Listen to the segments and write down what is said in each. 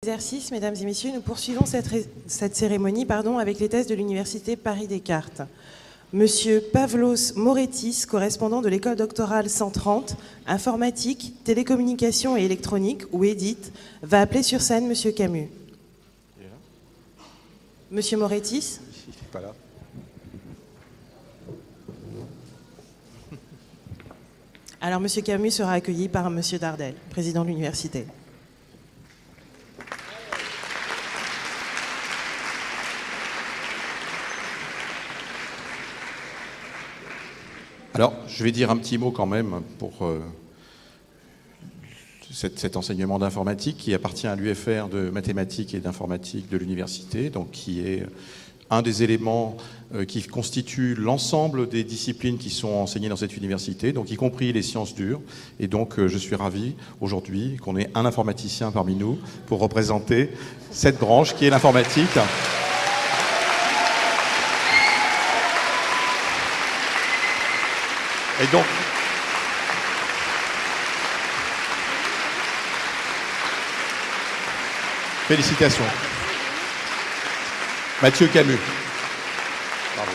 exercice, mesdames et messieurs, nous poursuivons cette cérémonie avec les thèses de l'Université Paris-Descartes. Monsieur Pavlos Moretis, correspondant de l'école doctorale 130, informatique, télécommunications et électronique, ou EDIT, va appeler sur scène Monsieur Camus. Monsieur Moretis. Il n'est pas là. Alors, Monsieur Camus sera accueilli par Monsieur Dardel, président de l'université. Alors, je vais dire un petit mot quand même pour cet enseignement d'informatique qui appartient à l'UFR de mathématiques et d'informatique de l'université, donc qui est un des éléments qui constitue l'ensemble des disciplines qui sont enseignées dans cette université, donc y compris les sciences dures. Et donc, je suis ravi aujourd'hui qu'on ait un informaticien parmi nous pour représenter cette branche qui est l'informatique. Et donc, félicitations. Mathieu Camus. Bravo.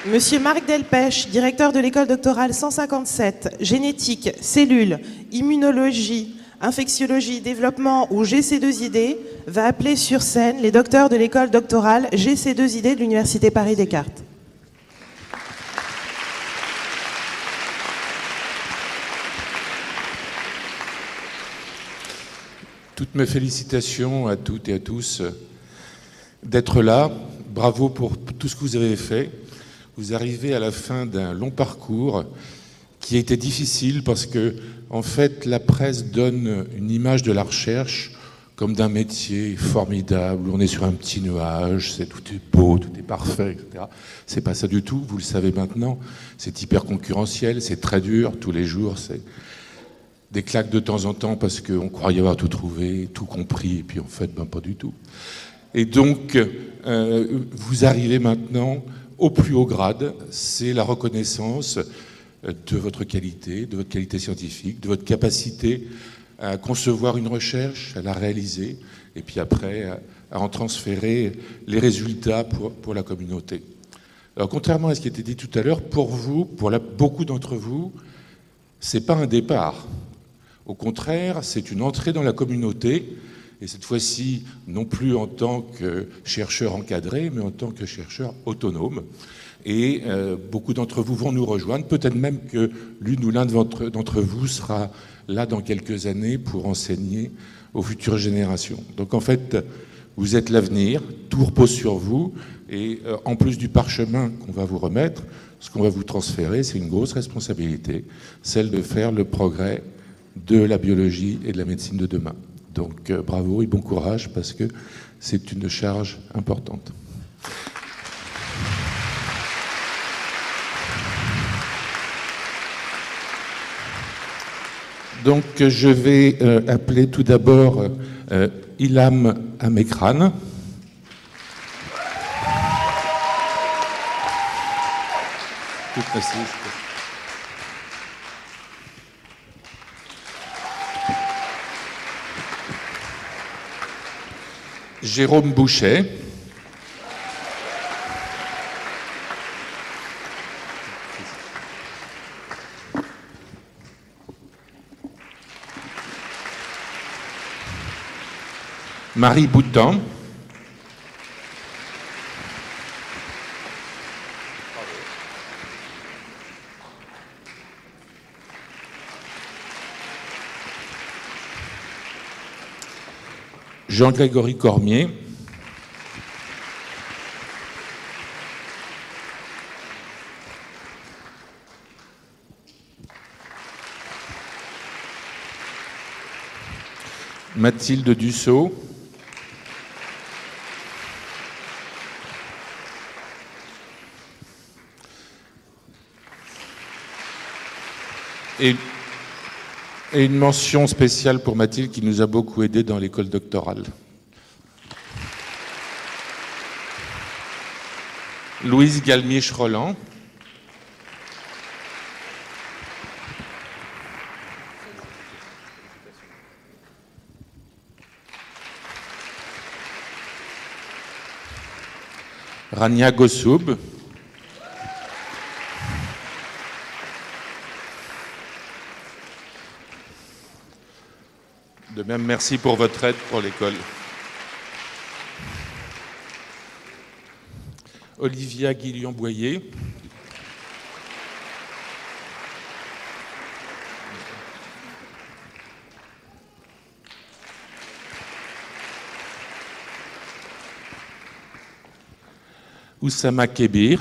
Monsieur Marc Delpech, directeur de l'école doctorale 157, génétique, cellules, immunologie, infectiologie, développement ou GC2ID, va appeler sur scène les docteurs de l'école doctorale GC2ID de l'Université Paris-Descartes. Toutes mes félicitations à toutes et à tous d'être là. Bravo pour tout ce que vous avez fait. Vous arrivez à la fin d'un long parcours qui a été difficile parce que, en fait, la presse donne une image de la recherche comme d'un métier formidable, où on est sur un petit nuage, tout est beau, tout est parfait, etc. C'est pas ça du tout, vous le savez maintenant. C'est hyper concurrentiel, c'est très dur, tous les jours, c'est des claques de temps en temps parce qu'on croyait avoir tout trouvé, tout compris, et puis en fait, pas du tout. Et donc, vous arrivez maintenant au plus haut grade, c'est la reconnaissance de votre qualité scientifique, de votre capacité à concevoir une recherche, à la réaliser, et puis après à en transférer les résultats pour la communauté. Alors, contrairement à ce qui a été dit tout à l'heure, pour vous, beaucoup d'entre vous, c'est pas un départ. Au contraire, c'est une entrée dans la communauté, et cette fois-ci, non plus en tant que chercheur encadré, mais en tant que chercheur autonome. Et beaucoup d'entre vous vont nous rejoindre. Peut-être même que l'une ou l'un d'entre vous sera là dans quelques années pour enseigner aux futures générations. Donc en fait, vous êtes l'avenir, tout repose sur vous. Et en plus du parchemin qu'on va vous remettre, ce qu'on va vous transférer, c'est une grosse responsabilité, celle de faire le progrès de la biologie et de la médecine de demain. Donc bravo et bon courage parce que c'est une charge importante. Donc je vais appeler tout d'abord Ilham Amekran. Jérôme Bouchet. Marie Boutan. Jean-Grégory Cormier. Mathilde Dussault. Et une mention spéciale pour Mathilde qui nous a beaucoup aidé dans l'école doctorale. Louise Galmier-Schroland. Rania Gossoub. De même, merci pour votre aide pour l'école. Olivia Guillon-Boyer. Oussama Kébir.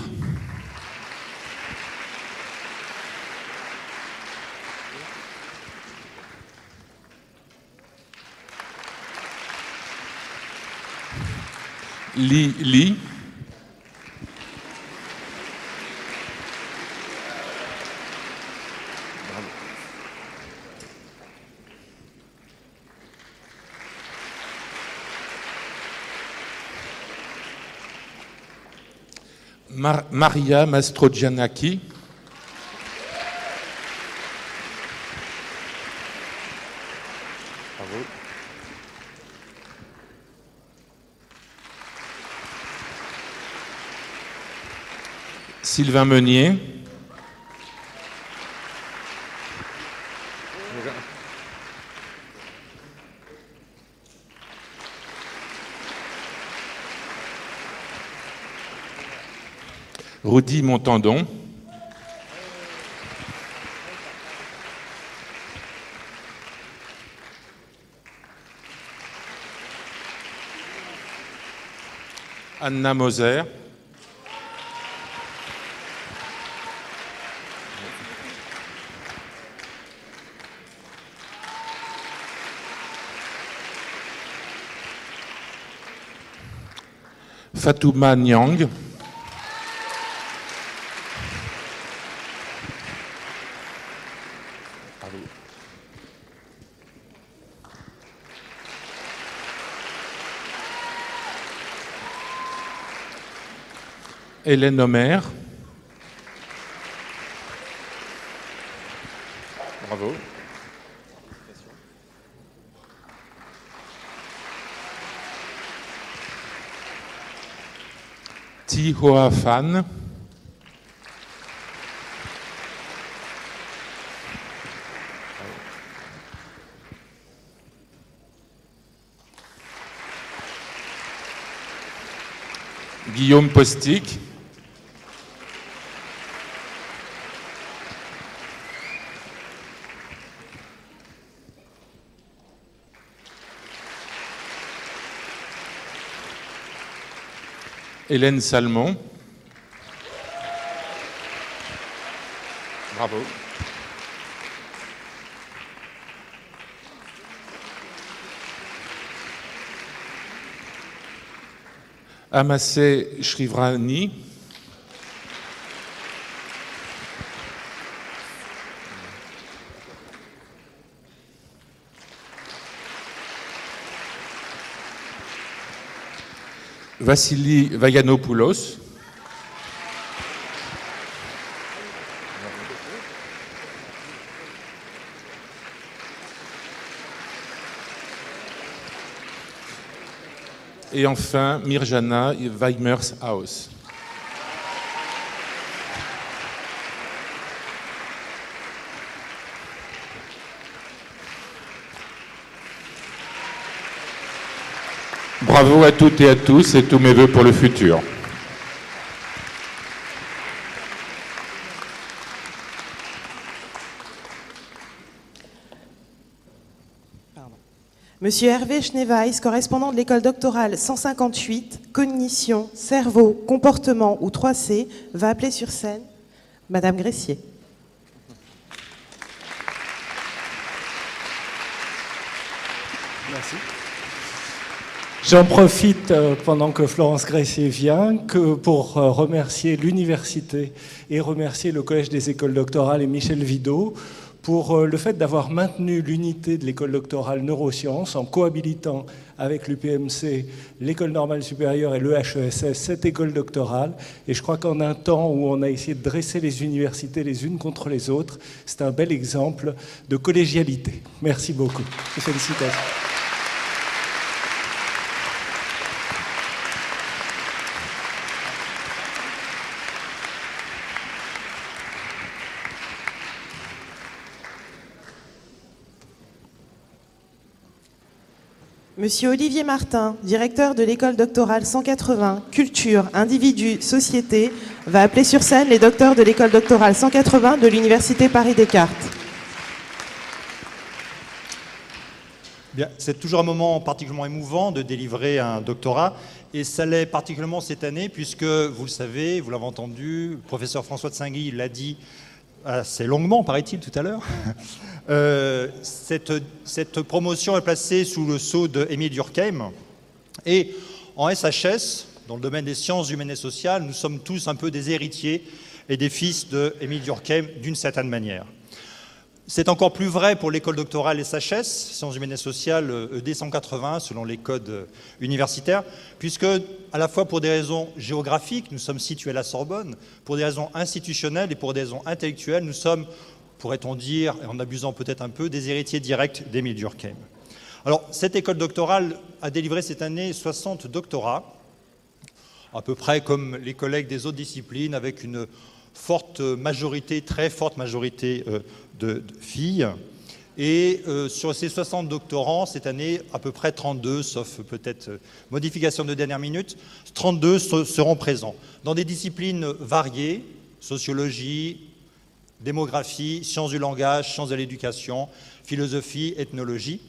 Li. Maria Mastrogianaki. Bravo. Sylvain Meunier. Rudy Montandon. Anna Moser. Fatouma Niang. Hélène Homer. Bravo. Thi Hoa Phan. Guillaume Postic. Hélène Salmon. Bravo. Amassé Shrivrani. Vassili Vaganopoulos. Et enfin, Mirjana Weimers-Haus. Bravo à toutes et à tous et tous mes vœux pour le futur. Monsieur Hervé Schneeweiss, correspondant de l'école doctorale 158, Cognition, Cerveau, Comportement ou 3C, va appeler sur scène Madame Gressier. Merci. J'en profite pendant que Florence Gressier vient pour remercier l'université et remercier le Collège des écoles doctorales et Michel Vido pour le fait d'avoir maintenu l'unité de l'école doctorale neurosciences en cohabilitant avec l'UPMC, l'école normale supérieure et l'EHESS, cette école doctorale. Et je crois qu'en un temps où on a essayé de dresser les universités les unes contre les autres, c'est un bel exemple de collégialité. Merci beaucoup. Félicitations. Monsieur Olivier Martin, directeur de l'école doctorale 180, Culture, Individus, Société, va appeler sur scène les docteurs de l'école doctorale 180 de l'Université Paris-Descartes. Bien, c'est toujours un moment particulièrement émouvant de délivrer un doctorat, et ça l'est particulièrement cette année, puisque, vous le savez, vous l'avez entendu, le professeur François de Saint-Guy l'a dit assez longuement, paraît-il, tout à l'heure. Cette promotion est placée sous le sceau d'Émile Durkheim. Et en SHS, dans le domaine des sciences humaines et sociales, nous sommes tous un peu des héritiers et des fils d'Émile Durkheim d'une certaine manière. C'est encore plus vrai pour l'école doctorale SHS, sciences humaines et sociales, ED 180, selon les codes universitaires, puisque, à la fois pour des raisons géographiques, nous sommes situés à la Sorbonne, pour des raisons institutionnelles et pour des raisons intellectuelles, nous sommes, pourrait-on dire, en abusant peut-être un peu, des héritiers directs d'Émile Durkheim. Alors, cette école doctorale a délivré cette année 60 doctorats, à peu près comme les collègues des autres disciplines, avec une forte majorité, très forte majorité de filles. Et sur ces 60 doctorants, cette année, à peu près 32, sauf peut-être modification de dernière minute, 32 seront présents dans des disciplines variées, sociologie, démographie, sciences du langage, sciences de l'éducation, philosophie, ethnologie.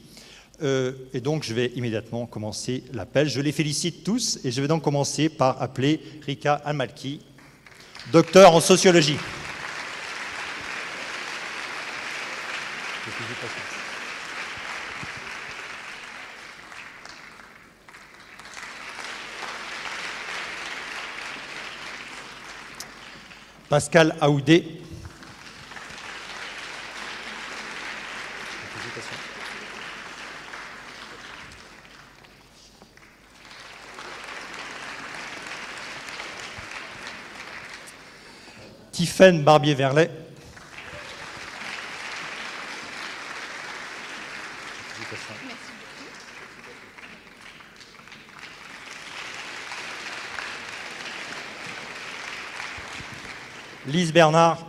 Et donc, je vais immédiatement commencer l'appel. Je les félicite tous et je vais donc commencer par appeler Rika Al-Malki, docteur en sociologie. Pascal Aoudé. Tiffaine Barbier-Verlet. Lise Bernard.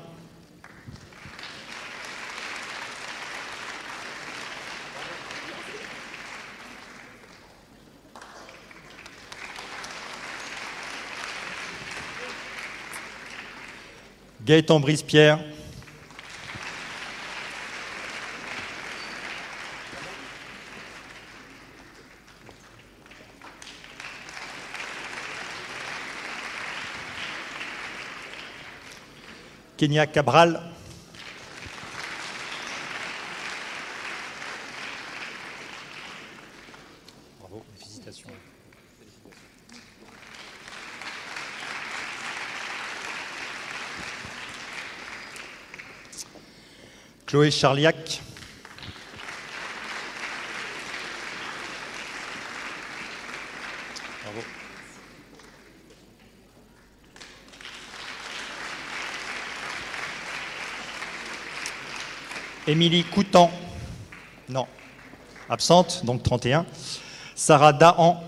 Gaëtan Brice-Pierre. Kenya Cabral. Bravo, félicitations. Chloé Charliac. Bravo. Émilie Coutan. Non. Absente, donc 31. Sarah Dahan.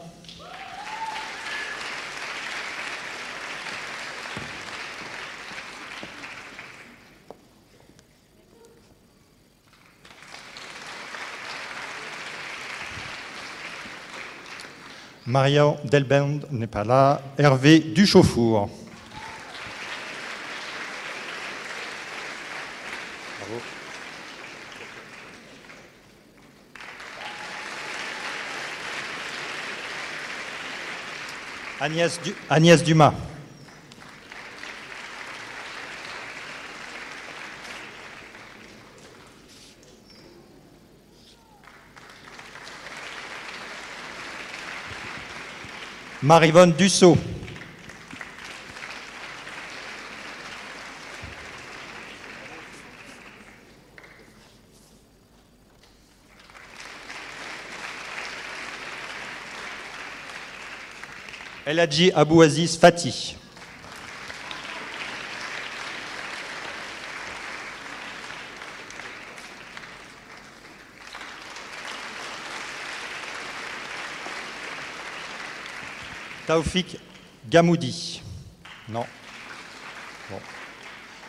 Maria Delbend n'est pas là. Hervé Duchauffour. Bravo. Agnès Dumas. Marivonne Dussault. El Hadji Abou Aziz Fati. Taoufik Gamoudi. Non. Bon.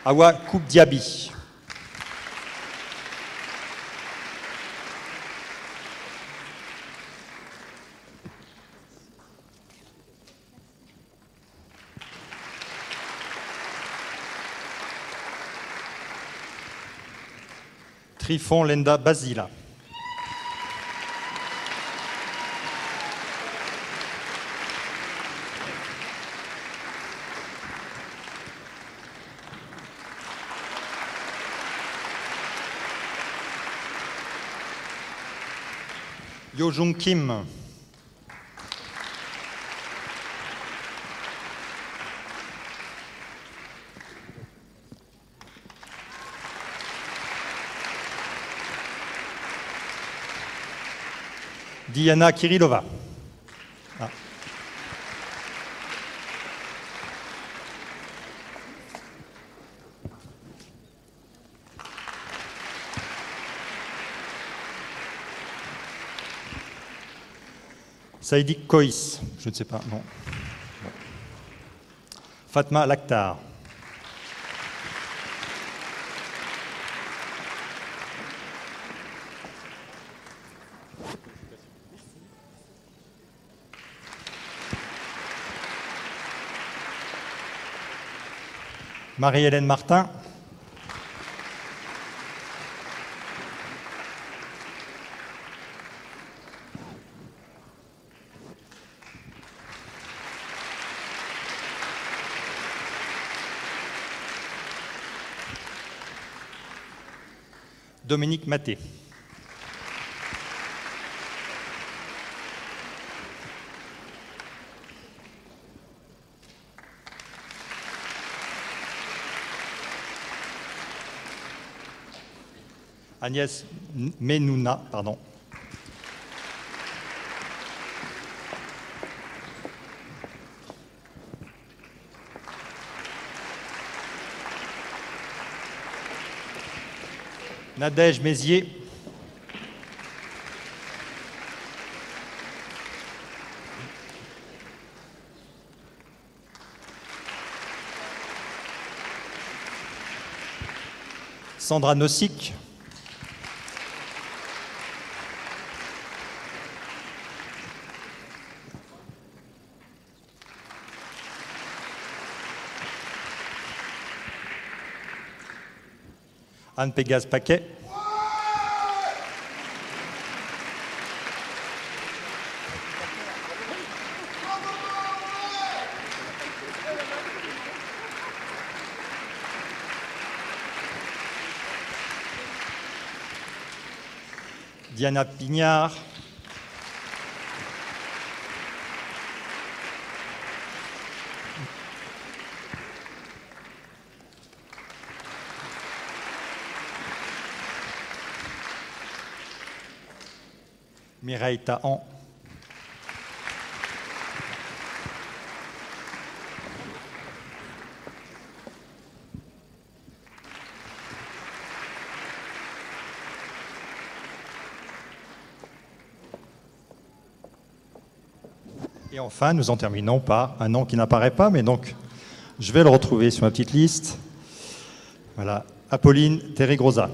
Awa Koubdiaby. Trifon Lenda Basila. Yo Jung Kim. Diana Kirilova. Ah. Saïdi Koïs, je ne sais pas, non. Bon. Fatma Lakhtar. Marie-Hélène Martin. Dominique Maté. Agnès Menouna, pardon. Nadège Mézier. Sandra Nossic. Anne Pégase Paquet. Diana Pignard. Mireille Tahan. Et enfin, nous en terminons par un nom qui n'apparaît pas, mais donc je vais le retrouver sur ma petite liste. Voilà, Apolline Terregrosa.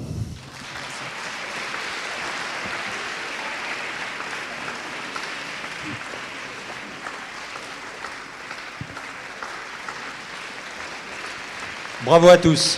Bravo à tous.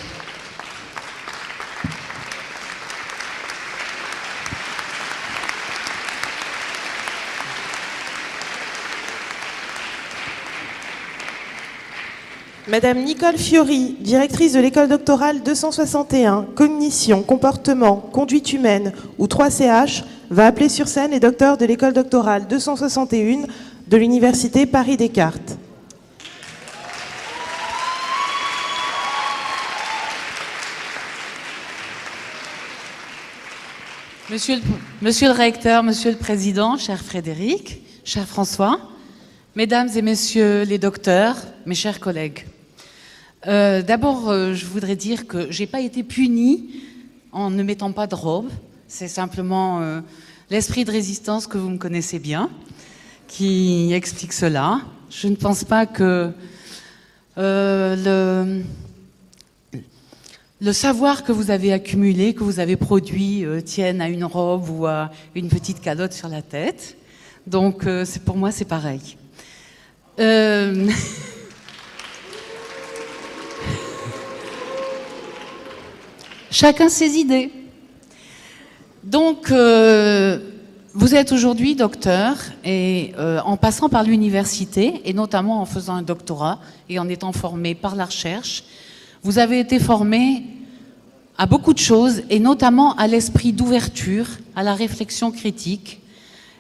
Madame Nicole Fiori, directrice de l'école doctorale 261, Cognition, Comportement, Conduite humaine ou 3CH, va appeler sur scène les docteurs de l'école doctorale 261 de l'Université Paris-Descartes. Monsieur le recteur, monsieur le président, cher Frédéric, cher François, Mesdames et messieurs les docteurs, mes chers collègues, d'abord, je voudrais dire que je n'ai pas été punie en ne mettant pas de robe. C'est simplement l'esprit de résistance que vous me connaissez bien qui explique cela. Je ne pense pas que le savoir que vous avez accumulé, que vous avez produit, tienne à une robe ou à une petite calotte sur la tête. Donc, pour moi, c'est pareil. Chacun ses idées. Donc, vous êtes aujourd'hui docteur et en passant par l'université, et notamment en faisant un doctorat et en étant formé par la recherche, vous avez été formé à beaucoup de choses et notamment à l'esprit d'ouverture, à la réflexion critique.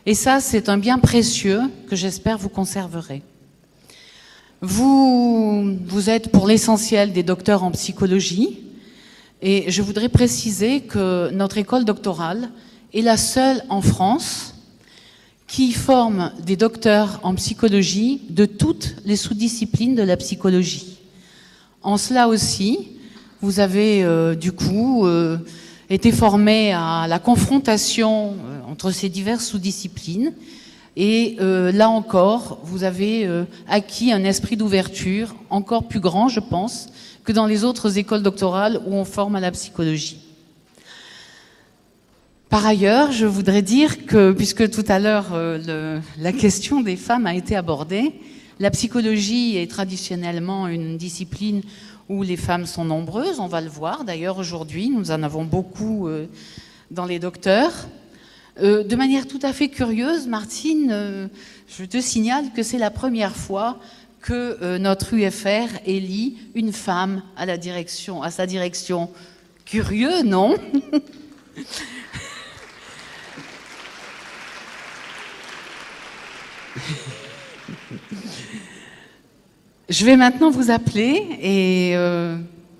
Et ça, c'est un bien précieux que j'espère vous conserverez. Vous êtes pour l'essentiel des docteurs en psychologie et je voudrais préciser que notre école doctorale est la seule en France qui forme des docteurs en psychologie de toutes les sous-disciplines de la psychologie. En cela aussi, vous avez du coup été formé à la confrontation entre ces diverses sous-disciplines et là encore, vous avez acquis un esprit d'ouverture encore plus grand, je pense, que dans les autres écoles doctorales où on forme à la psychologie. Par ailleurs, je voudrais dire que, puisque tout à l'heure la question des femmes a été abordée, la psychologie est traditionnellement une discipline où les femmes sont nombreuses, on va le voir. D'ailleurs, aujourd'hui, nous en avons beaucoup dans les docteurs. De manière tout à fait curieuse, Martine, je te signale que c'est la première fois que notre UFR élit une femme à sa direction. Curieux, non? Je vais maintenant vous appeler et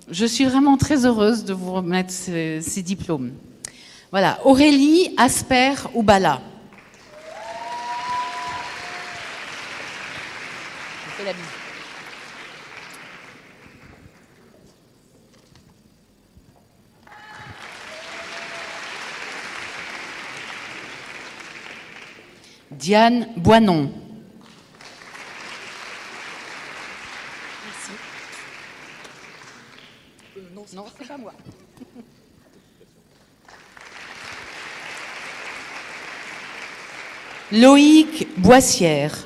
je suis vraiment très heureuse de vous remettre ces diplômes. Voilà, Aurélie, Asper ou Bala. Je fais la bise. Diane Boinon. Non, c'est pas moi. Loïc Boissière.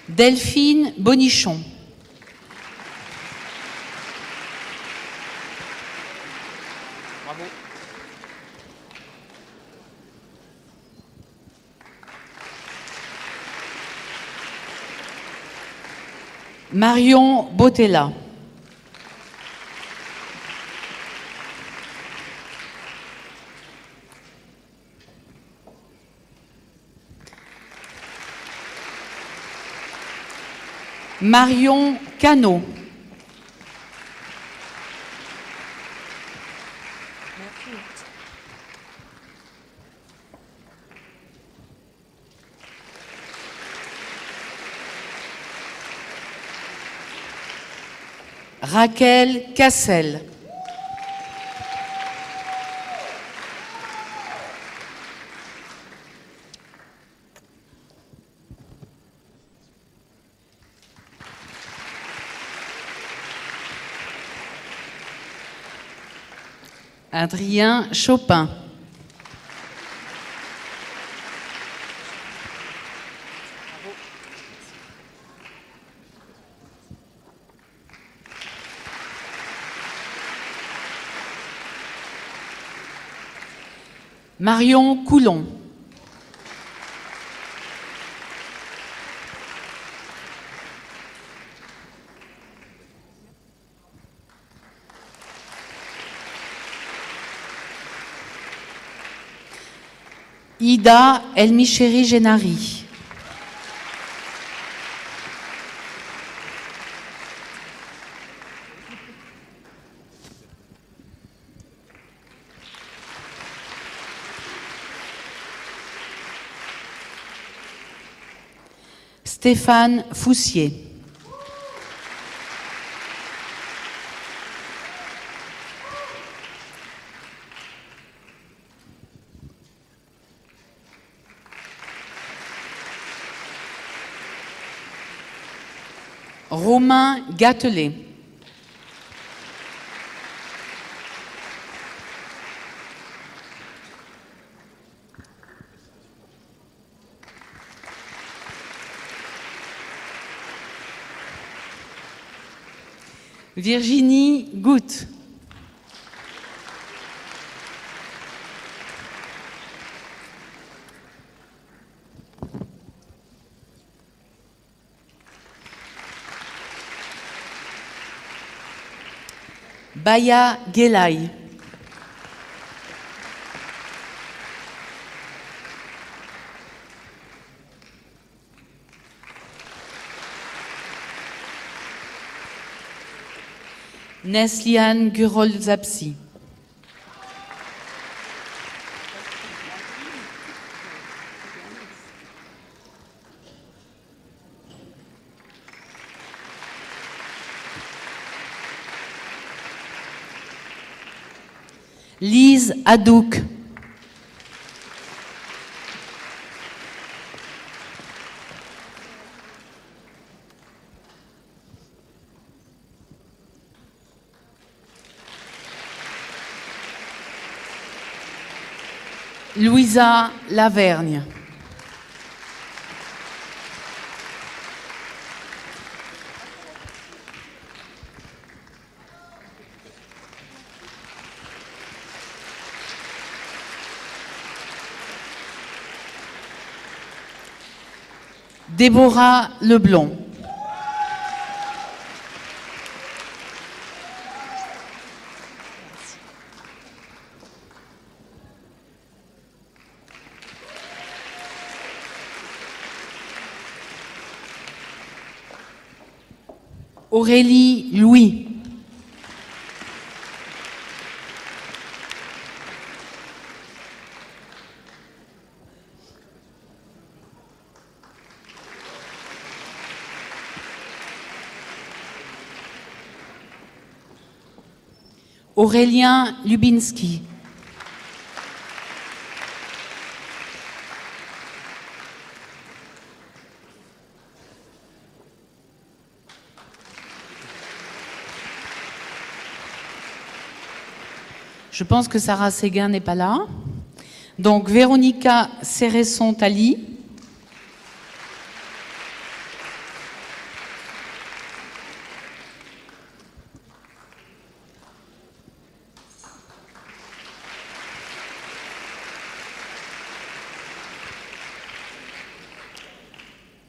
Delphine Bonichon. Bravo. Marion Botella. Marion Cano. Raquel Cassel. Adrien Chopin. Marion Coulon. Ida Elmicheri Genari. Stéphane Foussier. Romain Gâtelet. Virginie Goutte. Baya Gelay. Neslihan Gurol-Zapsi. Lise Hadouk. Louisa Lavergne. Déborah Leblond. Aurélie Louis. Aurélien Lubinski. Je pense que Sarah Séguin n'est pas là. Donc Véronica Céresson-Tali.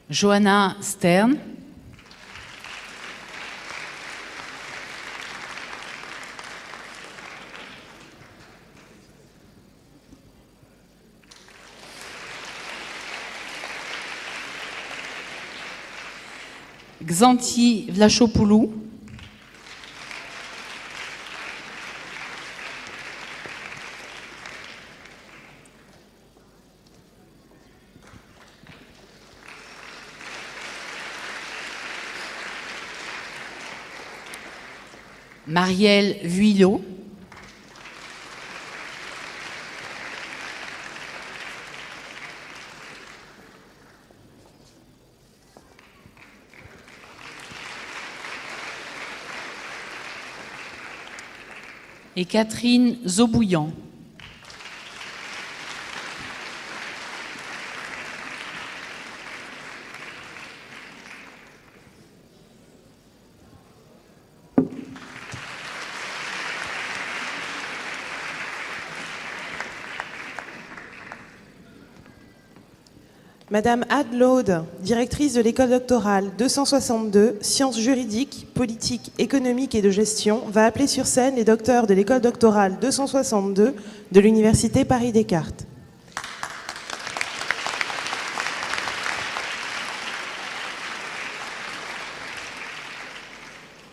Johanna Stern. Xanthi Vlachopoulou. Marielle Vuillot. Et Catherine Zobouillan. Madame Ad Laude, directrice de l'école doctorale 262, sciences juridiques, politiques, économiques et de gestion, va appeler sur scène les docteurs de l'école doctorale 262 de l'Université Paris-Descartes.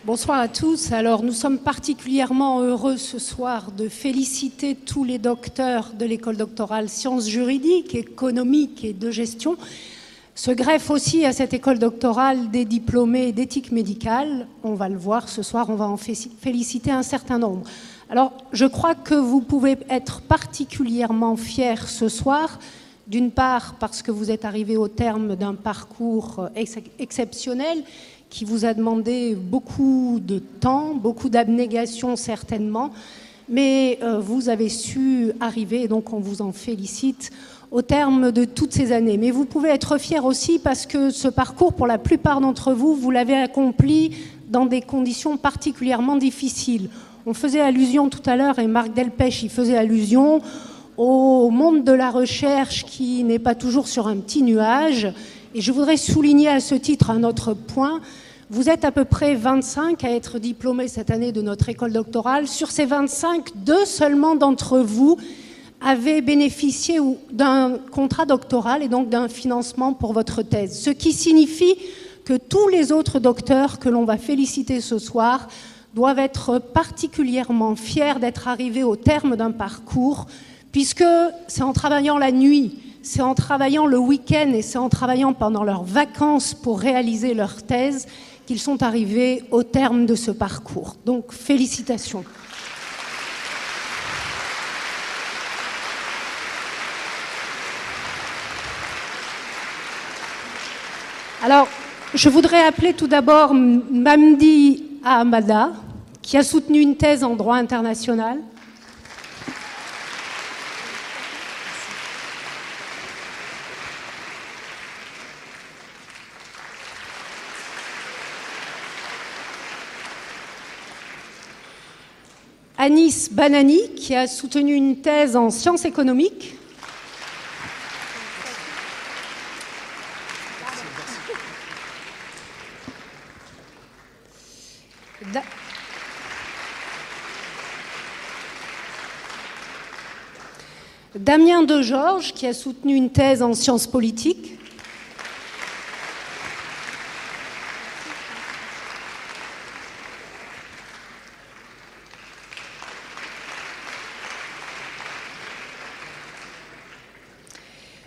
Bonsoir à tous. Alors, nous sommes particulièrement heureux ce soir de féliciter tous les docteurs de l'école doctorale sciences juridiques, économiques et de gestion, Se greffent aussi à cette école doctorale des diplômés d'éthique médicale. On va le voir ce soir, on va en féliciter un certain nombre. Alors, je crois que vous pouvez être particulièrement fiers ce soir, d'une part parce que vous êtes arrivés au terme d'un parcours exceptionnel qui vous a demandé beaucoup de temps, beaucoup d'abnégation certainement, mais vous avez su arriver, et donc on vous en félicite, au terme de toutes ces années. Mais vous pouvez être fiers aussi parce que ce parcours, pour la plupart d'entre vous, vous l'avez accompli dans des conditions particulièrement difficiles. On faisait allusion tout à l'heure, et Marc Delpech y faisait allusion, au monde de la recherche qui n'est pas toujours sur un petit nuage. Et je voudrais souligner à ce titre un autre point. Vous êtes à peu près 25 à être diplômés cette année de notre école doctorale. Sur ces 25, 2 seulement d'entre vous avaient bénéficié d'un contrat doctoral et donc d'un financement pour votre thèse. Ce qui signifie que tous les autres docteurs que l'on va féliciter ce soir doivent être particulièrement fiers d'être arrivés au terme d'un parcours, puisque c'est en travaillant la nuit, c'est en travaillant le week-end et c'est en travaillant pendant leurs vacances pour réaliser leur thèse qu'ils sont arrivés au terme de ce parcours. Donc, félicitations. Alors, je voudrais appeler tout d'abord Mamdi Ahmada, qui a soutenu une thèse en droit international. Anis Banani, qui a soutenu une thèse en sciences économiques. Damien Degeorges, qui a soutenu une thèse en sciences politiques.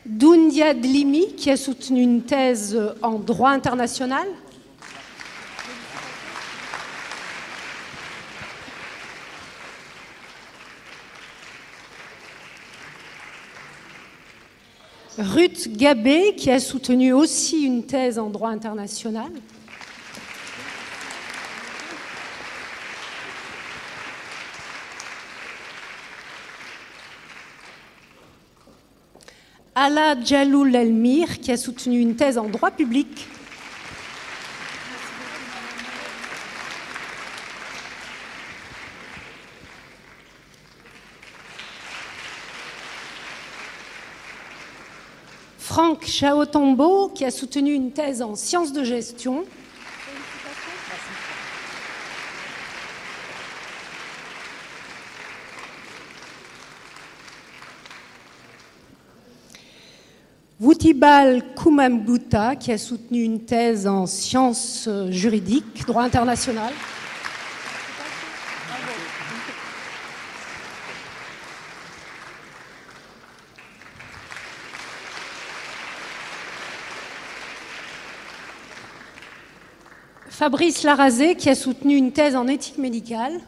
Doundia Dlimi, qui a soutenu une thèse en droit international. Ruth Gabé, qui a soutenu aussi une thèse en droit international. Ala Jaloul Elmir, qui a soutenu une thèse en droit public. Franck Chaotombo, qui a soutenu une thèse en sciences de gestion. Woutibal Koumambuta, qui a soutenu une thèse en sciences juridiques, droit international. Fabrice Larazé, qui a soutenu une thèse en éthique médicale.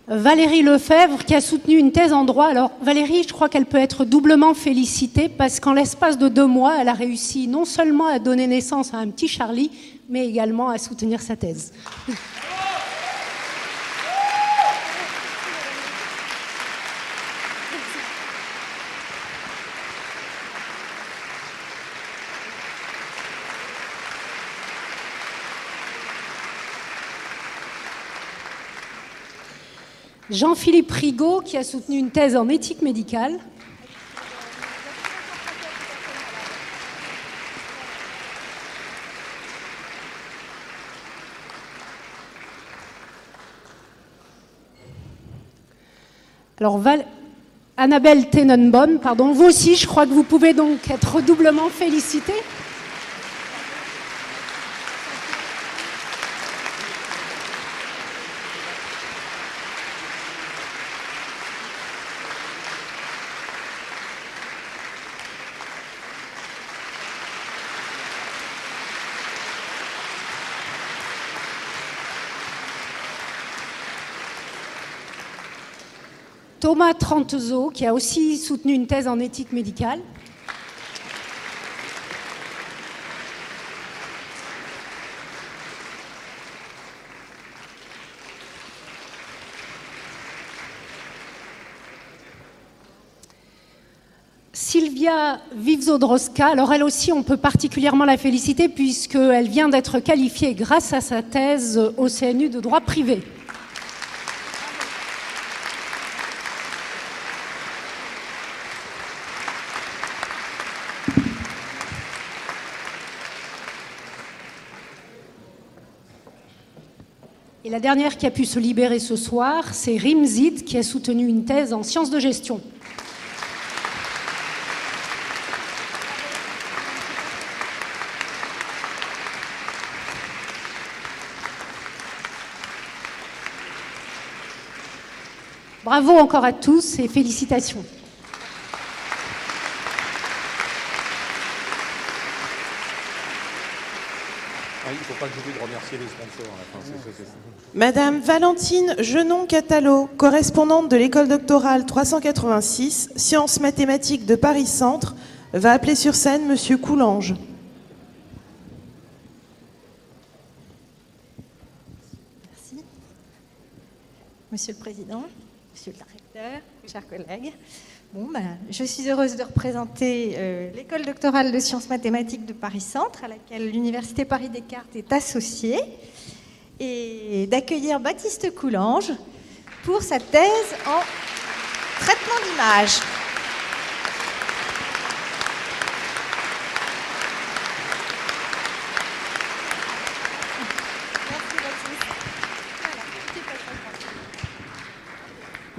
Valérie Lefebvre, qui a soutenu une thèse en droit. Alors Valérie, je crois qu'elle peut être doublement félicitée parce qu'en l'espace de 2 mois, elle a réussi non seulement à donner naissance à un petit Charlie, mais également à soutenir sa thèse. Jean-Philippe Rigaud, qui a soutenu une thèse en éthique médicale. Alors, Annabelle Tenenbaum, pardon, vous aussi, je crois que vous pouvez donc être doublement félicitée. Thomas Trantezeau, qui a aussi soutenu une thèse en éthique médicale. Sylvia Vivzodrowska, alors elle aussi on peut particulièrement la féliciter puisqu'elle vient d'être qualifiée grâce à sa thèse au CNU de droit privé. Et la dernière qui a pu se libérer ce soir, c'est Rimzit qui a soutenu une thèse en sciences de gestion. Bravo encore à tous et félicitations. Il ne faut pas que j'oublie de remercier les sponsors à la fin. Madame Valentine Genon-Catalo, correspondante de l'école doctorale 386, sciences mathématiques de Paris-Centre, va appeler sur scène Monsieur Coulanges. Merci. Monsieur le Président, Monsieur le Directeur, chers collègues, je suis heureuse de représenter l'école doctorale de sciences mathématiques de Paris-Centre, à laquelle l'Université Paris-Descartes est associée, et d'accueillir Baptiste Coulanges pour sa thèse en traitement d'image.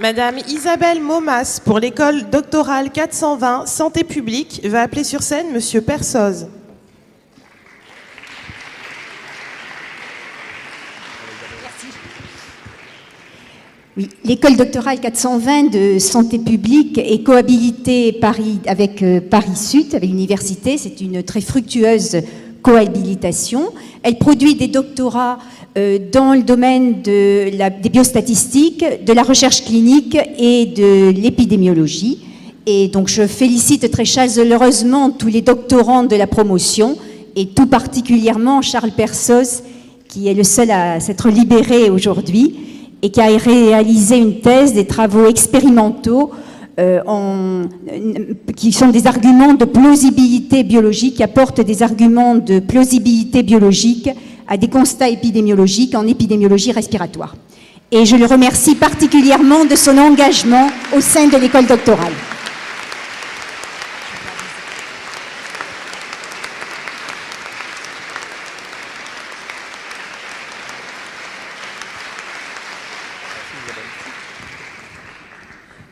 Madame Isabelle Momas, pour l'école doctorale 420 Santé publique, va appeler sur scène Monsieur Persoz. Oui, l'école doctorale 420 de santé publique est cohabilitée avec Paris Sud, avec l'université. C'est une très fructueuse cohabilitation. Elle produit des doctorats dans le domaine des biostatistiques, de la recherche clinique et de l'épidémiologie. Et donc je félicite très chaleureusement tous les doctorants de la promotion et tout particulièrement Charles Persoz, qui est le seul à s'être libéré aujourd'hui et qui a réalisé une thèse, des travaux expérimentaux qui sont des arguments de plausibilité biologique, qui apportent des arguments de plausibilité biologique à des constats épidémiologiques en épidémiologie respiratoire. Et je le remercie particulièrement de son engagement au sein de l'école doctorale.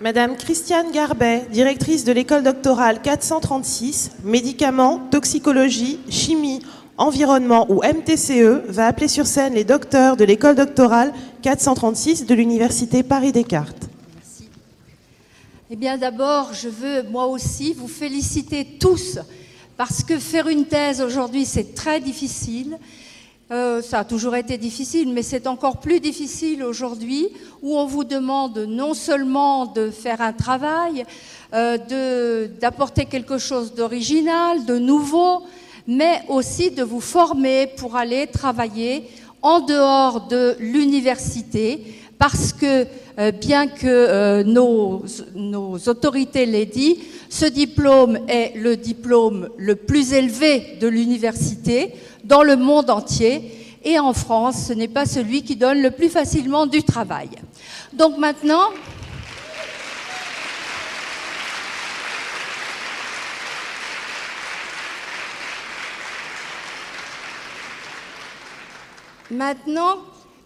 Madame Christiane Garbet, directrice de l'école doctorale 436, médicaments, toxicologie, chimie, environnement ou MTCE, va appeler sur scène les docteurs de l'école doctorale 436 de l'Université Paris-Descartes. Merci. Eh bien d'abord, je veux moi aussi vous féliciter tous, parce que faire une thèse aujourd'hui, c'est très difficile. Ça a toujours été difficile, mais c'est encore plus difficile aujourd'hui, où on vous demande non seulement de faire un travail, d'apporter quelque chose d'original, de nouveau, mais aussi de vous former pour aller travailler en dehors de l'université, parce que bien que nos autorités l'aient dit, ce diplôme est le diplôme le plus élevé de l'université dans le monde entier, et en France, ce n'est pas celui qui donne le plus facilement du travail. Donc maintenant,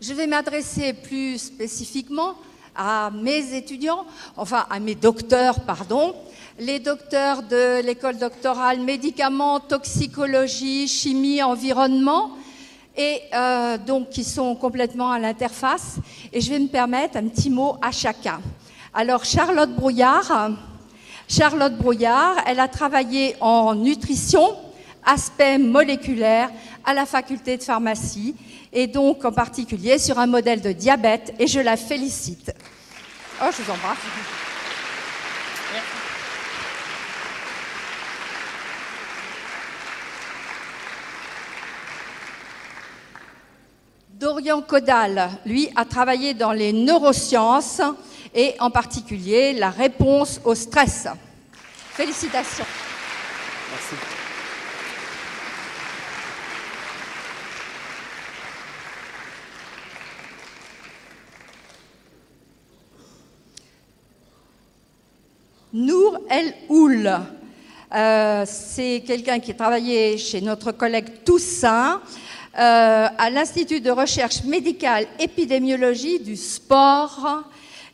je vais m'adresser plus spécifiquement à mes étudiants, enfin à mes docteurs, pardon, les docteurs de l'école doctorale médicaments, toxicologie, chimie, environnement, et donc qui sont complètement à l'interface. Et je vais me permettre un petit mot à chacun. Alors Charlotte Brouillard, elle a travaillé en nutrition, aspect moléculaire à la faculté de pharmacie, et donc en particulier sur un modèle de diabète, et je la félicite. Oh, je vous embrasse. Dorian Caudal, lui, a travaillé dans les neurosciences et en particulier la réponse au stress. Félicitations. Merci. Nour El Houl, c'est quelqu'un qui travaillait chez notre collègue Toussaint à l'Institut de recherche médicale épidémiologie du sport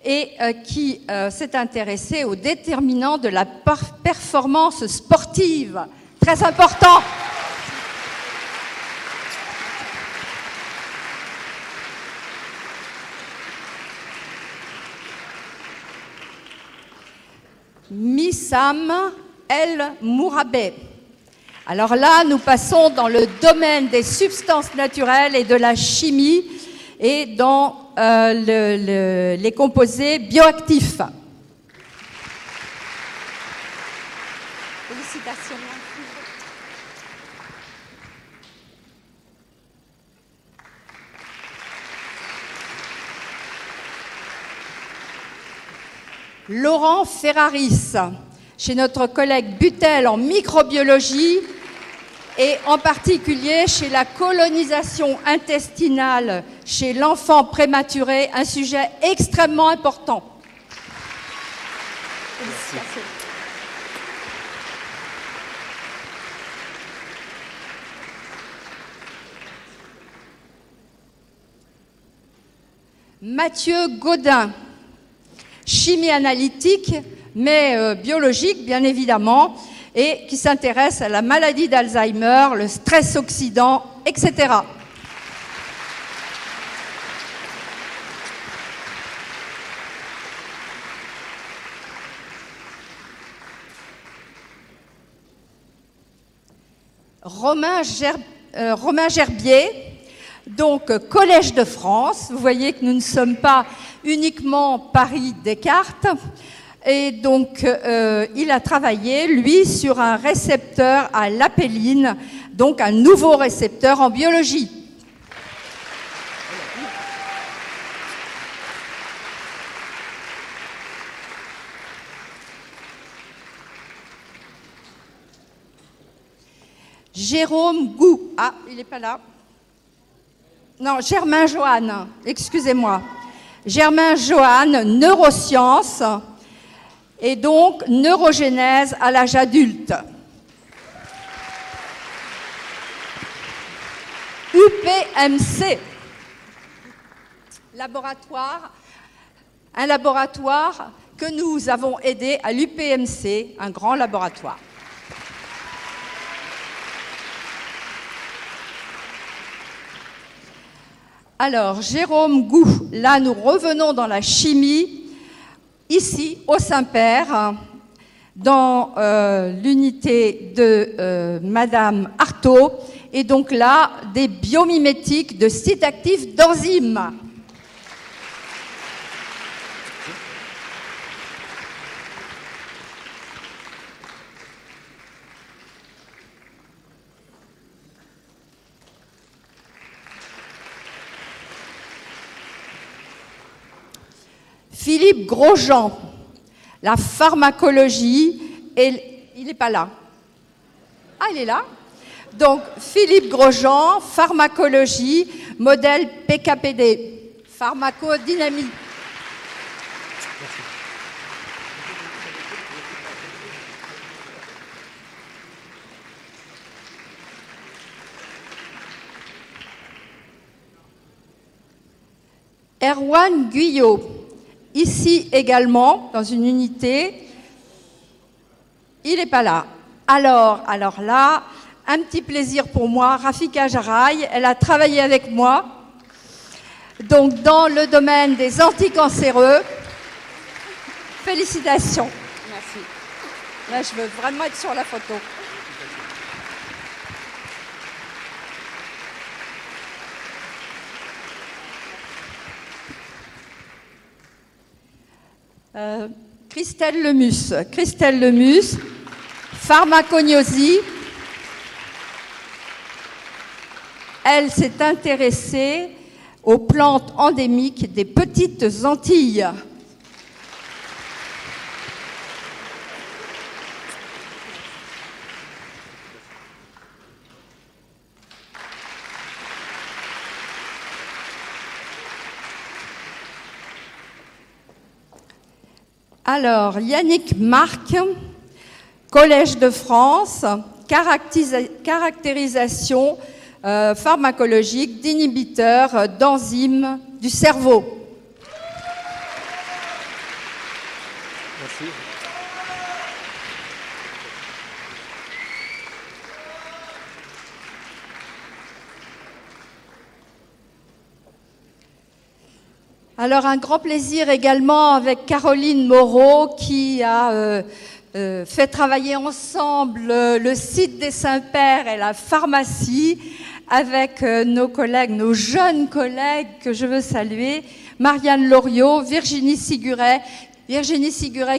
et qui s'est intéressé aux déterminants de la performance sportive. Très important. Missam El Mourabé. Alors là, nous passons dans le domaine des substances naturelles et de la chimie et dans les composés bioactifs. Félicitations. Laurent Ferraris, chez notre collègue Butel en microbiologie et en particulier chez la colonisation intestinale chez l'enfant prématuré, un sujet extrêmement important. Félicitations. Mathieu Gaudin, chimie analytique, mais biologique, bien évidemment, et qui s'intéresse à la maladie d'Alzheimer, le stress oxydant, etc. Romain Gerbier, donc Collège de France. Vous voyez que nous ne sommes pas uniquement Paris-Descartes. Et donc, il a travaillé, lui, sur un récepteur à l'apéline, donc un nouveau récepteur en biologie. Jérôme Gou. Ah, il n'est pas là. Non, Germain Joanne, excusez-moi. Germain Joanne, neurosciences et donc neurogénèse à l'âge adulte. UPMC, un laboratoire que nous avons aidé à l'UPMC, un grand laboratoire. Alors, Jérôme Gou, là nous revenons dans la chimie, ici au Saint-Père, dans l'unité de Madame Artaud, et donc là, des biomimétiques de sites actifs d'enzymes. Philippe Grosjean, la pharmacologie, et il n'est pas là. Ah, il est là. Donc, Philippe Grosjean, pharmacologie, modèle PKPD, pharmacodynamie. Merci. Erwan Guyot. Ici également, dans une unité, il n'est pas là. Alors là, un petit plaisir pour moi, Rafika Jaraï, elle a travaillé avec moi, donc dans le domaine des anticancéreux. Félicitations. Merci. Là, je veux vraiment être sur la photo. Christelle Lemus. Christelle Lemus, pharmacognosie. Elle s'est intéressée aux plantes endémiques des petites Antilles. Alors, Yannick Marc, Collège de France, caractérisation pharmacologique d'inhibiteurs d'enzymes du cerveau. Merci. Alors, un grand plaisir également avec Caroline Moreau qui a fait travailler ensemble le site des Saints-Pères et la pharmacie avec nos collègues, nos jeunes collègues que je veux saluer, Marianne Loriot, Virginie Siguret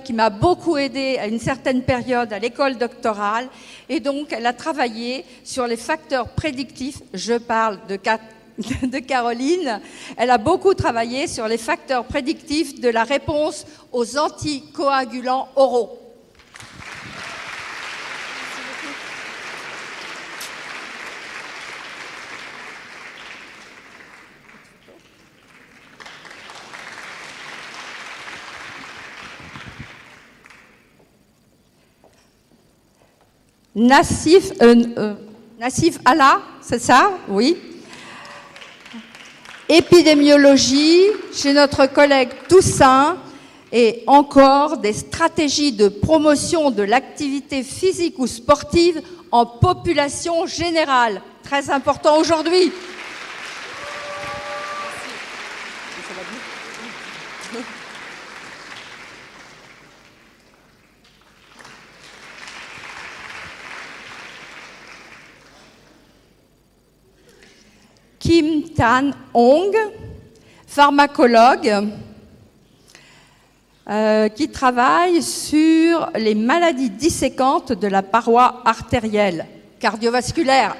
qui m'a beaucoup aidée à une certaine période à l'école doctorale, et donc elle a travaillé sur les facteurs prédictifs, je parle de Caroline, elle a beaucoup travaillé sur les facteurs prédictifs de la réponse aux anticoagulants oraux. Nassif Allah, c'est ça? Oui. Épidémiologie, chez notre collègue Toussaint, et encore des stratégies de promotion de l'activité physique ou sportive en population générale. Très important aujourd'hui. Kim Tan-hong, pharmacologue, qui travaille sur les maladies disséquantes de la paroi artérielle cardiovasculaire.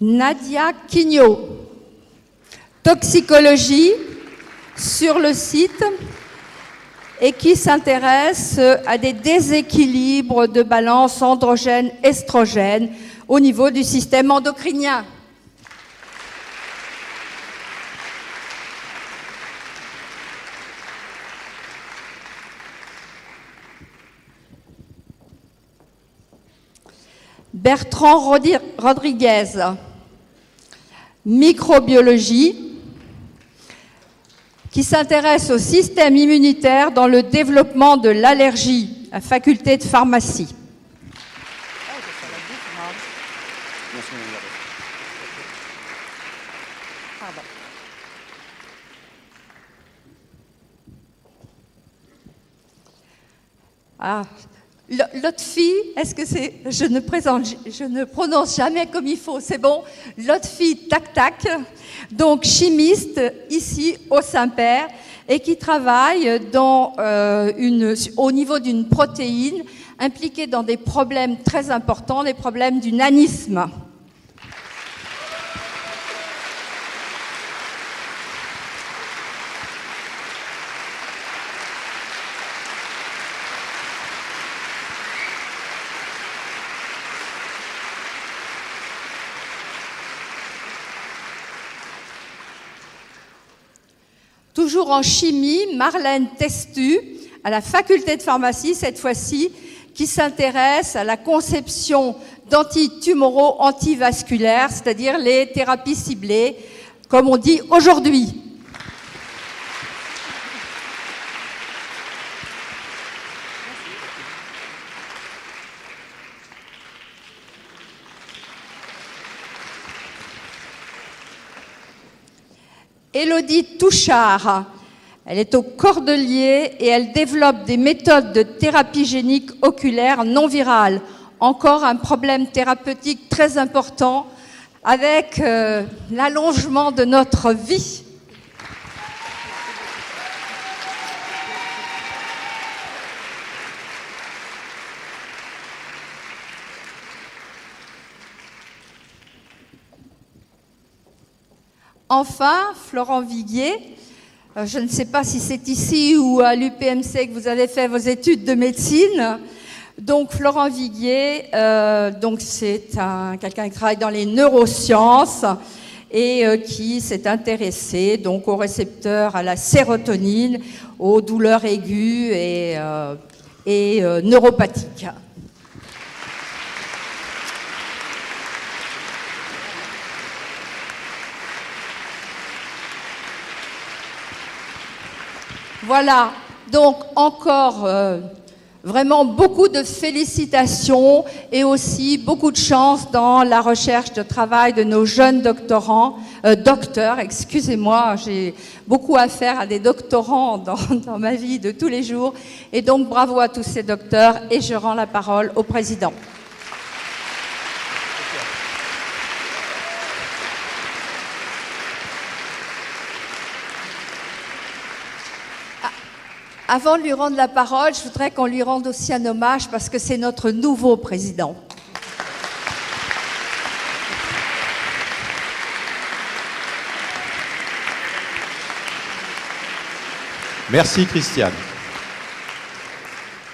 Nadia Quignot, toxicologie sur le site et qui s'intéresse à des déséquilibres de balance androgène-estrogène au niveau du système endocrinien. Bertrand Rodriguez, microbiologie, qui s'intéresse au système immunitaire dans le développement de l'allergie, à faculté de pharmacie. Ah, l'autre fille, est-ce que c'est... Je ne prononce jamais comme il faut, c'est bon. L'autre fille, tac-tac, donc chimiste ici au Saint-Père et qui travaille au niveau d'une protéine impliquée dans des problèmes très importants, les problèmes du nanisme. Toujours en chimie, Marlène Testu, à la faculté de pharmacie cette fois-ci, qui s'intéresse à la conception d'antitumoraux antivasculaires, c'est-à-dire les thérapies ciblées, comme on dit aujourd'hui. Élodie Touchard, Elle est au Cordelier et elle développe des méthodes de thérapie génique oculaire non virale. Encore un problème thérapeutique très important avec l'allongement de notre vie. Enfin, Florent Viguier, je ne sais pas si c'est ici ou à l'UPMC que vous avez fait vos études de médecine. Donc Florent Viguier, c'est quelqu'un qui travaille dans les neurosciences et qui s'est intéressé donc aux récepteurs à la sérotonine, aux douleurs aiguës et neuropathiques. Voilà, donc encore vraiment beaucoup de félicitations et aussi beaucoup de chance dans la recherche de travail de nos jeunes docteurs, excusez-moi, j'ai beaucoup à faire à des doctorants dans ma vie de tous les jours. Et donc bravo à tous ces docteurs et je rends la parole au président. Avant de lui rendre la parole, je voudrais qu'on lui rende aussi un hommage parce que c'est notre nouveau président. Merci Christiane.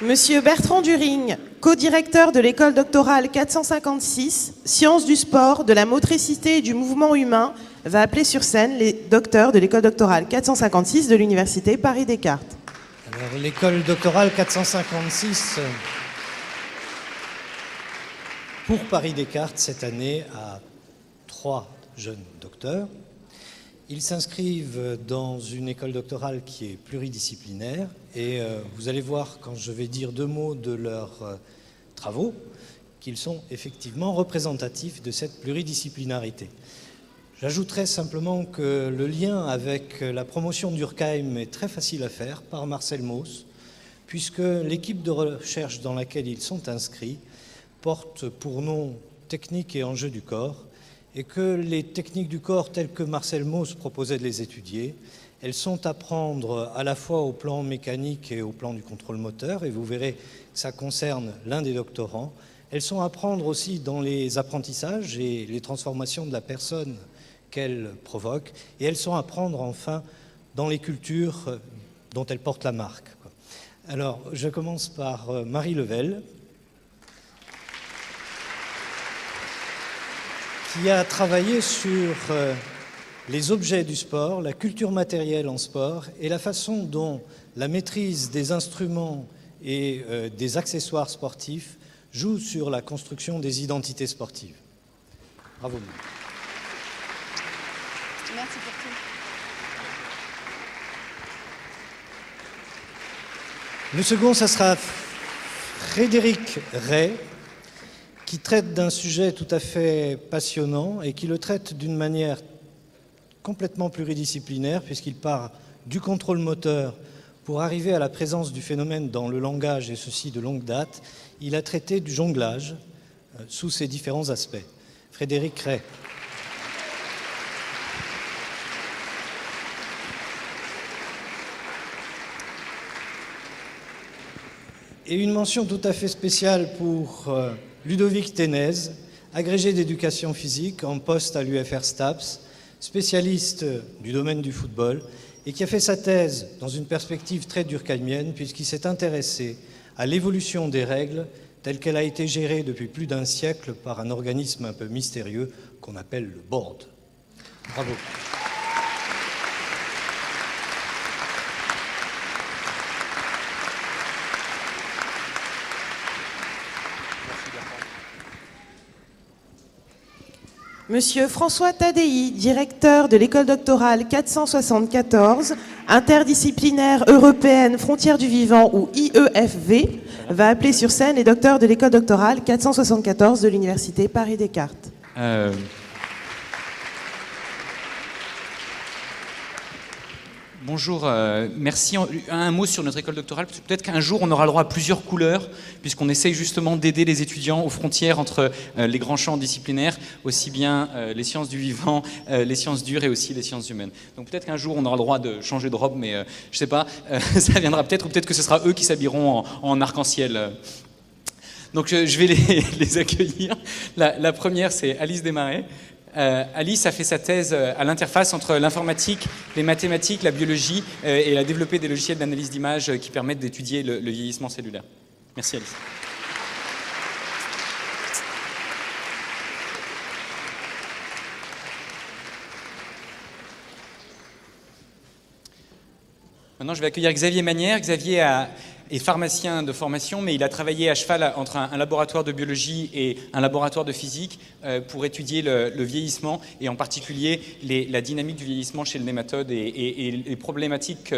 Monsieur Bertrand Durigne, co-directeur de l'école doctorale 456, Sciences du sport, de la motricité et du mouvement humain, va appeler sur scène les docteurs de l'école doctorale 456 de l'université Paris-Descartes. Alors, l'école doctorale 456 pour Paris-Descartes cette année a 3 jeunes docteurs. Ils s'inscrivent dans une école doctorale qui est pluridisciplinaire et vous allez voir quand je vais dire 2 mots de leurs travaux qu'ils sont effectivement représentatifs de cette pluridisciplinarité. J'ajouterais simplement que le lien avec la promotion d'Urkheim est très facile à faire par Marcel Mauss, puisque l'équipe de recherche dans laquelle ils sont inscrits porte pour nom Techniques et enjeux du corps, et que les techniques du corps telles que Marcel Mauss proposait de les étudier, elles sont à prendre à la fois au plan mécanique et au plan du contrôle moteur, et vous verrez que ça concerne l'un des doctorants. Elles sont à prendre aussi dans les apprentissages et les transformations de la personne qu'elles provoquent, et elles sont à prendre enfin dans les cultures dont elles portent la marque. Alors, je commence par Marie Level, qui a travaillé sur les objets du sport, la culture matérielle en sport, et la façon dont la maîtrise des instruments et des accessoires sportifs joue sur la construction des identités sportives. Bravo. Merci pour tout. Le second, ça sera Frédéric Ray, qui traite d'un sujet tout à fait passionnant et qui le traite d'une manière complètement pluridisciplinaire, puisqu'il part du contrôle moteur pour arriver à la présence du phénomène dans le langage, et ceci de longue date. Il a traité du jonglage sous ses différents aspects. Frédéric Ray. Et une mention tout à fait spéciale pour Ludovic Ténez, agrégé d'éducation physique en poste à l'UFR STAPS, spécialiste du domaine du football, et qui a fait sa thèse dans une perspective très durkheimienne, puisqu'il s'est intéressé à l'évolution des règles telle qu'elle a été gérée depuis plus d'1 siècle par un organisme un peu mystérieux qu'on appelle le board. Bravo. Monsieur François Tadei, directeur de l'école doctorale 474, interdisciplinaire européenne Frontières du Vivant ou IEFV, va appeler sur scène les docteurs de l'école doctorale 474 de l'université Paris-Descartes. Bonjour, merci. Un mot sur notre école doctorale. Peut-être qu'un jour, on aura le droit à plusieurs couleurs, puisqu'on essaye justement d'aider les étudiants aux frontières entre les grands champs disciplinaires, aussi bien les sciences du vivant, les sciences dures et aussi les sciences humaines. Donc peut-être qu'un jour, on aura le droit de changer de robe, mais je ne sais pas, ça viendra peut-être, ou peut-être que ce sera eux qui s'habilleront en arc-en-ciel. Donc je vais les accueillir. La première, c'est Alice Desmarais. Alice a fait sa thèse à l'interface entre l'informatique, les mathématiques, la biologie et elle a développé des logiciels d'analyse d'images qui permettent d'étudier le vieillissement cellulaire. Merci Alice. Maintenant, je vais accueillir Xavier Manière. Xavier est pharmacien de formation, mais il a travaillé à cheval entre un laboratoire de biologie et un laboratoire de physique pour étudier le vieillissement et en particulier la dynamique du vieillissement chez le nématode et les problématiques,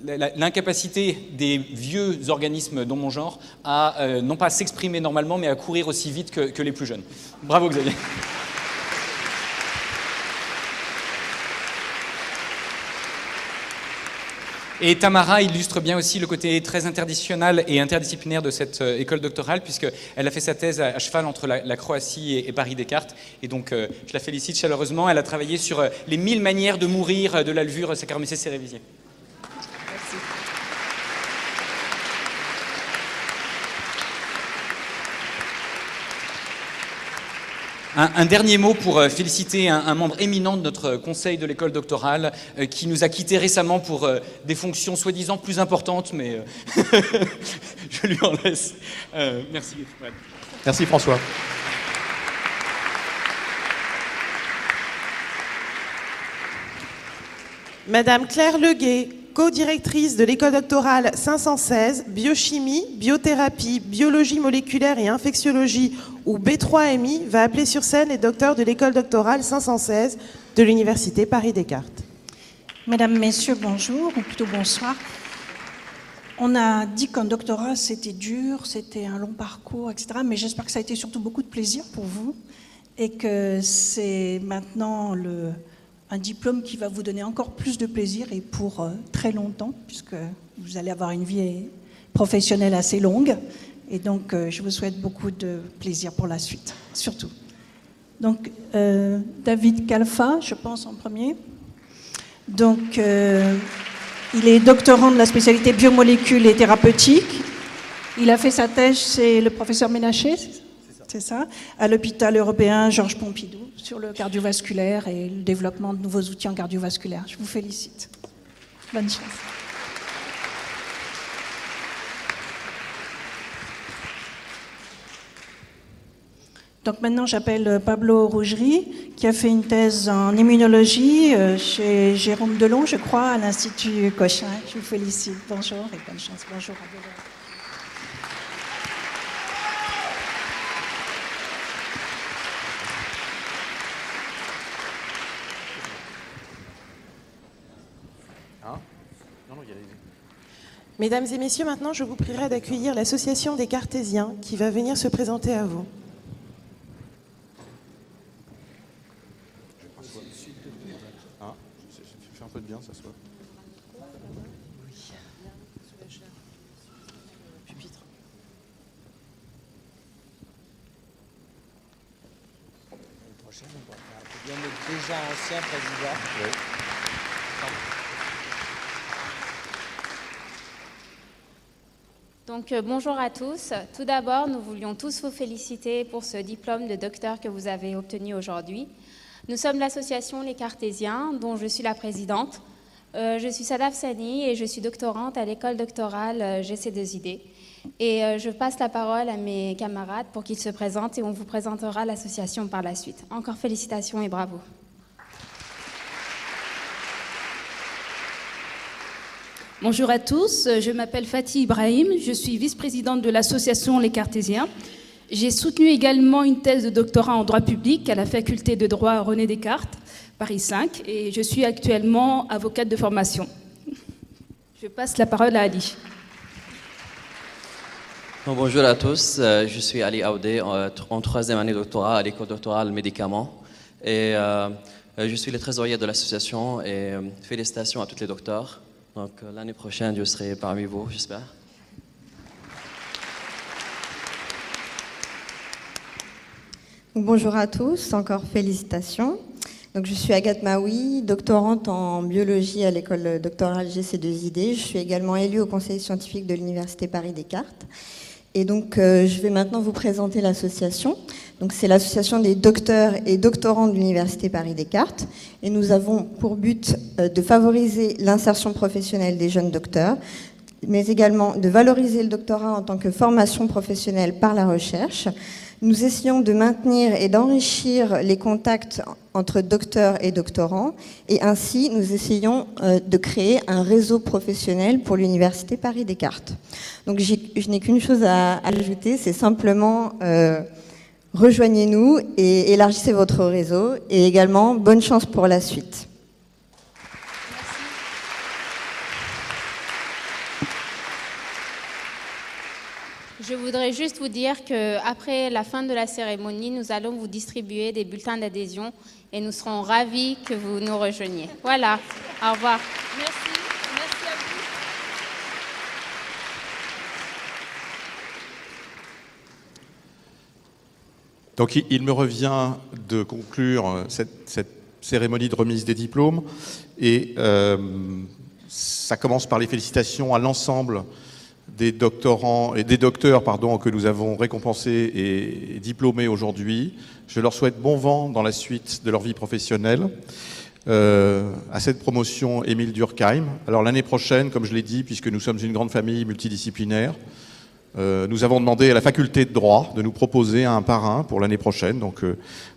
l'incapacité des vieux organismes dans mon genre à non pas s'exprimer normalement, mais à courir aussi vite que les plus jeunes. Bravo Xavier. Et Tamara illustre bien aussi le côté très interdisciplinaire et interdisciplinaire de cette école doctorale, puisqu'elle a fait sa thèse à cheval entre la Croatie et Paris-Descartes. Et donc, je la félicite chaleureusement. Elle a travaillé sur les 1000 manières de mourir de la levure Saccharomyces cerevisiae. Merci. Un dernier mot pour féliciter un membre éminent de notre conseil de l'école doctorale qui nous a quittés récemment pour des fonctions soi-disant plus importantes, mais je lui en laisse. Merci. Ouais. Merci François. Madame Claire Leguet, co-directrice de l'école doctorale 516, biochimie, biothérapie, biologie moléculaire et infectiologie ou B3MI, va appeler sur scène les docteurs de l'école doctorale 516 de l'Université Paris-Descartes. Mesdames, Messieurs, bonjour, ou plutôt bonsoir. On a dit qu'un doctorat, c'était dur, c'était un long parcours, etc. Mais j'espère que ça a été surtout beaucoup de plaisir pour vous et que c'est maintenant un diplôme qui va vous donner encore plus de plaisir et pour très longtemps, puisque vous allez avoir une vie professionnelle assez longue. Et donc, je vous souhaite beaucoup de plaisir pour la suite, surtout. Donc, David Kalfa, je pense en premier. Donc, il est doctorant de la spécialité biomolécules et thérapeutique. Il a fait sa thèse chez le professeur Ménaché, c'est ça, à l'hôpital européen Georges Pompidou, sur le cardiovasculaire et le développement de nouveaux outils en cardiovasculaire. Je vous félicite. Bonne chance. Donc maintenant, j'appelle Pablo Rougerie, qui a fait une thèse en immunologie chez Jérôme Delon, je crois, à l'Institut Cochin. Je vous félicite. Bonjour et bonne chance. Bonjour à vous. Mesdames et messieurs, maintenant, je vous prierai d'accueillir l'association des Cartésiens qui va venir se présenter à vous. Fais un peu de bien, ça soit. Pupitre. L'année prochaine, on va faire bien le déjà ancien président. Oui. Donc bonjour à tous. Tout d'abord, nous voulions tous vous féliciter pour ce diplôme de docteur que vous avez obtenu aujourd'hui. Nous sommes l'association Les Cartésiens, dont je suis la présidente. Je suis Sadaf Sani et je suis doctorante à l'école doctorale GC2ID. Et je passe la parole à mes camarades pour qu'ils se présentent et on vous présentera l'association par la suite. Encore félicitations et bravo. Bonjour à tous, je m'appelle Fatih Ibrahim, je suis vice-présidente de l'association Les Cartésiens. J'ai soutenu également une thèse de doctorat en droit public à la faculté de droit René Descartes, Paris 5, et je suis actuellement avocate de formation. Je passe la parole à Ali. Bonjour à tous, je suis Ali Aoudé, en troisième année de doctorat à l'école doctorale médicaments. Et Je suis le trésorier de l'association et félicitations à tous les docteurs. Donc l'année prochaine, je serai parmi vous, j'espère. Bonjour à tous, encore félicitations. Donc, je suis Agathe Maoui, doctorante en biologie à l'école doctorale GC2ID. Je suis également élue au conseil scientifique de l'Université Paris-Descartes. Et donc, je vais maintenant vous présenter l'association. Donc, c'est l'association des docteurs et doctorants de l'Université Paris-Descartes. Et nous avons pour but de favoriser l'insertion professionnelle des jeunes docteurs, mais également de valoriser le doctorat en tant que formation professionnelle par la recherche. Nous essayons de maintenir et d'enrichir les contacts entre docteurs et doctorants, et ainsi nous essayons de créer un réseau professionnel pour l'Université Paris-Descartes. Donc je n'ai qu'une chose à ajouter, c'est simplement rejoignez-nous et élargissez votre réseau, et également bonne chance pour la suite. Je voudrais juste vous dire qu'après la fin de la cérémonie, nous allons vous distribuer des bulletins d'adhésion et nous serons ravis que vous nous rejoigniez. Voilà, au revoir. Merci, merci à vous. Donc il me revient de conclure cette cérémonie de remise des diplômes et ça commence par les félicitations à l'ensemble des doctorants et des docteurs que nous avons récompensés et diplômés aujourd'hui. Je leur souhaite bon vent dans la suite de leur vie professionnelle. À cette promotion Émile Durkheim. Alors l'année prochaine, comme je l'ai dit, puisque nous sommes une grande famille multidisciplinaire, nous avons demandé à la faculté de droit de nous proposer un parrain pour l'année prochaine. Donc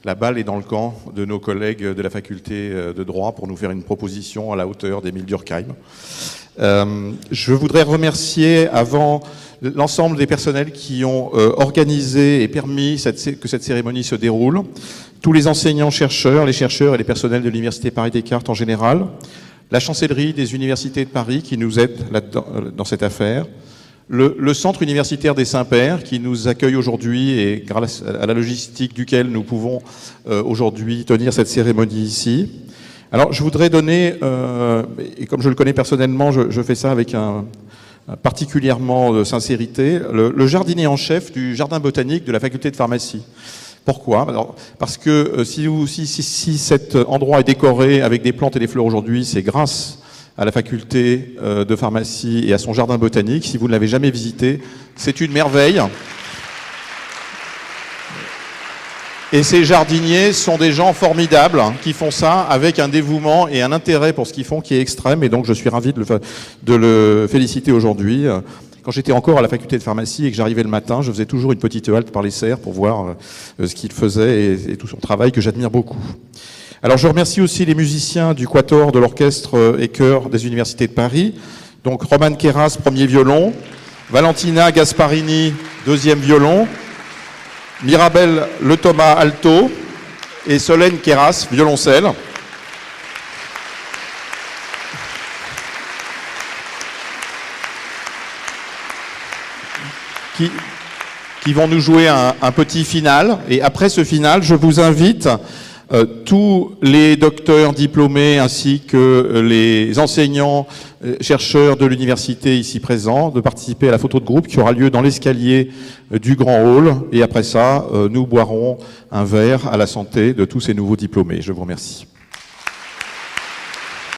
la balle est dans le camp de nos collègues de la faculté de droit pour nous faire une proposition à la hauteur d'Émile Durkheim. Je voudrais remercier avant l'ensemble des personnels qui ont organisé et permis que cette cérémonie se déroule, tous les enseignants-chercheurs, les chercheurs et les personnels de l'Université Paris-Descartes en général, la chancellerie des universités de Paris qui nous aide là-dedans, dans cette affaire, le centre universitaire des Saints-Pères qui nous accueille aujourd'hui et grâce à la logistique duquel nous pouvons aujourd'hui tenir cette cérémonie ici. Alors je voudrais donner, et comme je le connais personnellement, je fais ça avec particulièrement de sincérité, le jardinier en chef du jardin botanique de la faculté de pharmacie. Pourquoi ? Alors, parce que si cet endroit est décoré avec des plantes et des fleurs aujourd'hui, c'est grâce à la faculté de pharmacie et à son jardin botanique. Si vous ne l'avez jamais visité, c'est une merveille. Et ces jardiniers sont des gens formidables qui font ça avec un dévouement et un intérêt pour ce qu'ils font qui est extrême. Et donc je suis ravi de le féliciter aujourd'hui. Quand j'étais encore à la faculté de pharmacie et que j'arrivais le matin, je faisais toujours une petite halte par les serres pour voir ce qu'il faisait et tout son travail que j'admire beaucoup. Alors je remercie aussi les musiciens du quatuor de l'orchestre et chœur des universités de Paris. Donc Roman Keras, premier violon, Valentina Gasparini, deuxième violon, Mirabel Le Thomas, alto, et Solène Keras, violoncelle. Qui vont nous jouer un petit final. Et après ce final, je vous invite tous les docteurs diplômés ainsi que les enseignants, chercheurs de l'université ici présents de participer à la photo de groupe qui aura lieu dans l'escalier du Grand Hall. Et après ça, nous boirons un verre à la santé de tous ces nouveaux diplômés. Je vous remercie.